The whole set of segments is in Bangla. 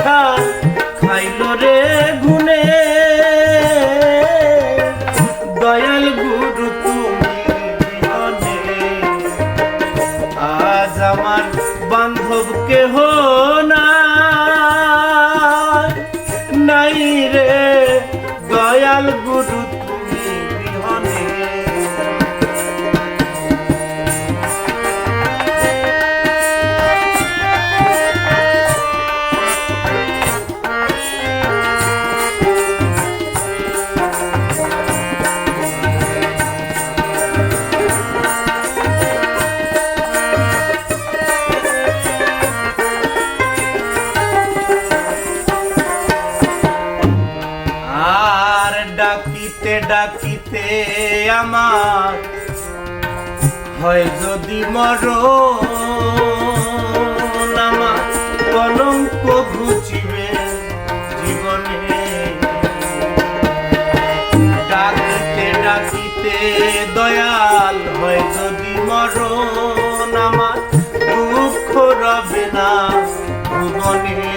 পিঠা খাইল রে গুনে দয়াল গুরু তুমি বিহনে আজ আমার বান্ধব কেহ নাই রে দয়াল গুরু তুমি বিহনে ডাকিতে ডাকিতে আমার হয় যদি মরণ আমার কলঙ্ক ঘুচিবে জীবনে ডাকিতে ডাকিতে দয়াল হয় যদি মরণ আমার দুঃখ রবে না ভুবনে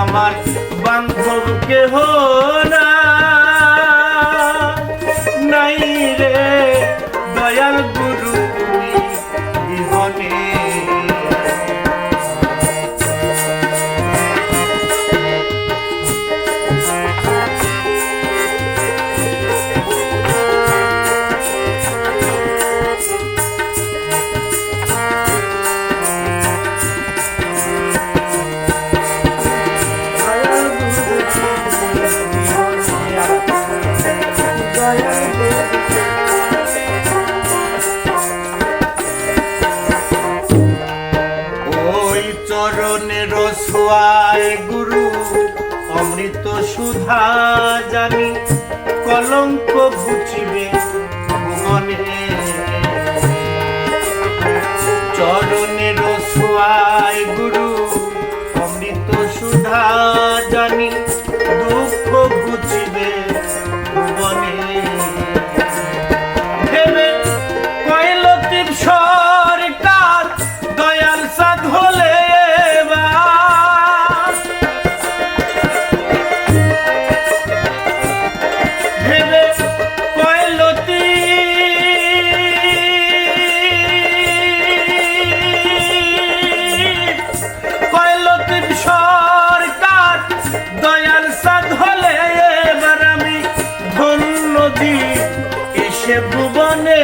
আমার বান্ধব কেহ নাই রে দয়াল গুরু তুমি বিহনে চরণের ছোঁয়ায় গুরু অমৃত সুধা জানি কলঙ্ক ঘুচিবে ভুবনে চরণের ছোঁয়ায় গুরু অমৃত সুধা জানি দুঃখ ঘুচিবে ভুবনে ভেবে কইলতিব সরকার দয়াল সাধ হলে ভুবনে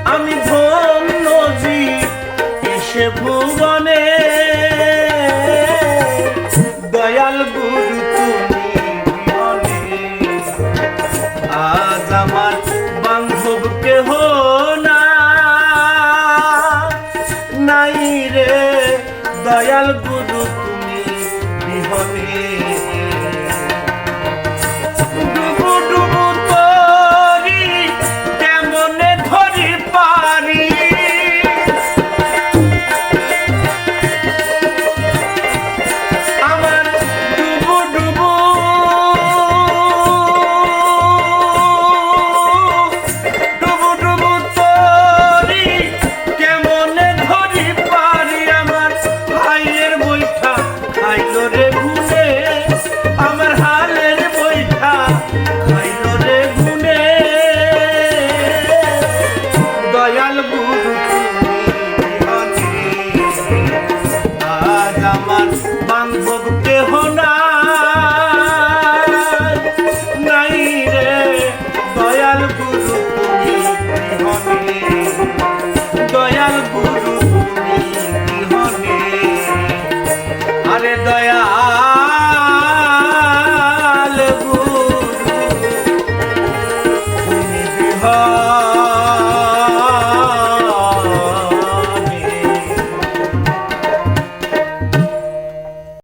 আমি ধন্য জীব এসে ভুবনে দয়াল